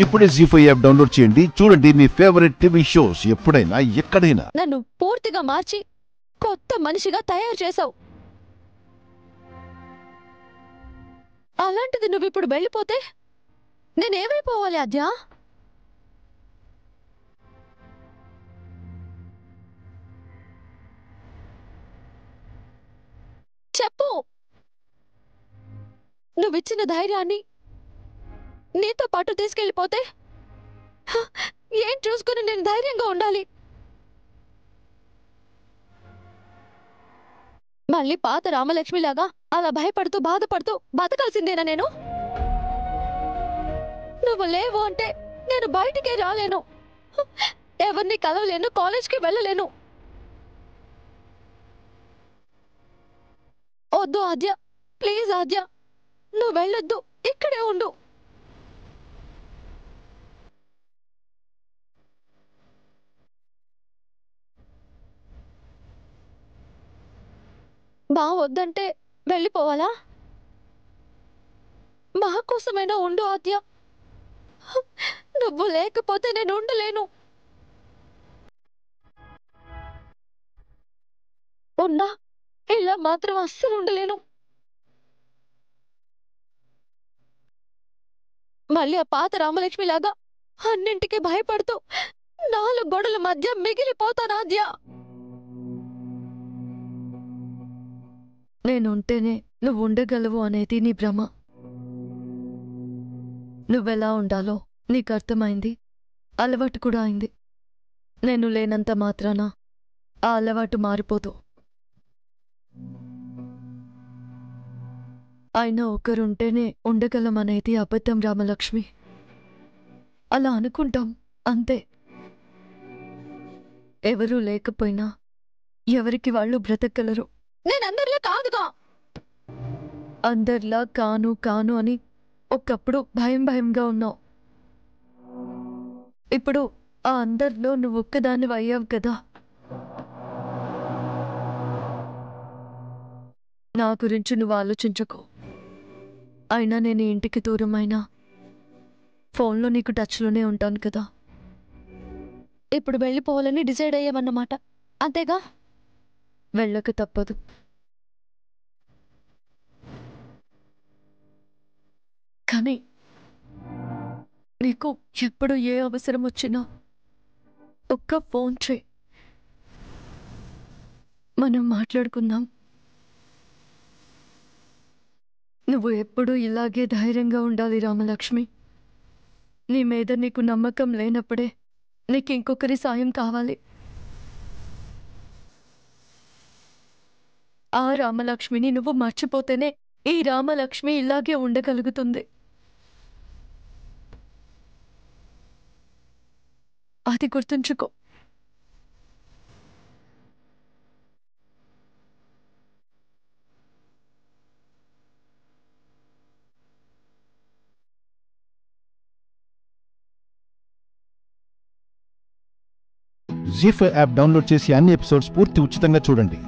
ఇప్పుడే జీ5 app download చేయండి. చూడండి మీ ఫేవరెట్ టీవీ షోస్ ఎప్పుడైనా ఎక్కడైనా. నన్ను పూర్తిగా మార్చి కొత్త మనిషిగా తయారు చేసావు. అలాంటిది నువ్వు ఇప్పుడు వెళ్ళిపోతే నేనేమైపోవాలి ఆద్య? చెప్పు. నువ్విచ్చిన ధైర్యాన్ని నీతో పాటు తీసుకెళ్ళిపోతే ఏం చూసుకుని నేను ధైర్యంగా ఉండాలి? మళ్ళీ పాత రామలక్ష్మిలాగా అలా భయపడుతూ బాధపడుతూ బతకాల్సిందేనా నేను? నువ్వు లేవు అంటే నేను బయటికే రాలేను, ఎవరిని కలవలేను, కాలేజ్కి వెళ్ళలేను. వద్దు ఆద్య, ప్లీజ్ ఆద్య, నువ్వు వెళ్ళొద్దు, ఇక్కడే ఉండు. బా వద్దంటే వెళ్ళిపోవాలా? మా కోసమైనా ఉండు ఆద్య. నువ్వు లేకపోతే నేను ఉండలేను. ఉన్నా ఇలా మాత్రం అస్సలు ఉండలేను. మళ్ళీ ఆ పాత రామలక్ష్మిలాగా అన్నింటికి భయపడుతూ 4 గోడల మధ్య మిగిలిపోతానాద్య. నేనుంటేనే నువ్వు ఉండగలవు అనేది నీ భ్రమ. నువ్వెలా ఉండాలో నీకు అర్థమైంది, అలవాటు కూడా అయింది. నేను లేనంత మాత్రాన ఆ అలవాటు మారిపోదు. అయినా ఒకరుంటేనే ఉండగలం అనేది అబద్ధం రామలక్ష్మి. అలా అనుకుంటాం అంతే. ఎవరూ లేకపోయినా ఎవరికి వాళ్ళు బ్రతకగలరు. నేనందరిలా కాదుగా. అందరిలా కాను కాను అని ఒకప్పుడు భయంగా ఉన్నావు. ఇప్పుడు ఆ అందరిలో నువ్వు ఒక్కదాన్ని అయ్యావు కదా. నా గురించి నువ్వు ఆలోచించకు. అయినా నేను ఇంటికి దూరమైనా ఫోన్లో నీకు టచ్లోనే ఉంటాను కదా. ఇప్పుడు వెళ్ళిపోవాలని డిసైడ్ అయ్యామన్నమాట, అంతేగా? వెళ్ళక తప్పదు. కానీ నీకు ఎప్పుడు ఏ అవసరం వచ్చినా ఒక్క ఫోన్ చేయి, మనం మాట్లాడుకుందాం. నువ్వు ఎప్పుడూ ఇలాగే ధైర్యంగా ఉండాలి రామలక్ష్మి. నీ మీద నీకు నమ్మకం లేనప్పుడే నీకు ఇంకొకరి సాయం కావాలి. ఆ రామలక్ష్మిని నువ్వు మర్చిపోతేనే ఈ రామలక్ష్మి ఇలాగే ఉండగలుగుతుంది. అది గుర్తుంచుకో. జీ5 యాప్ డౌన్లోడ్ చేసి అన్ని ఎపిసోడ్స్ పూర్తి ఉచితంగా చూడండి.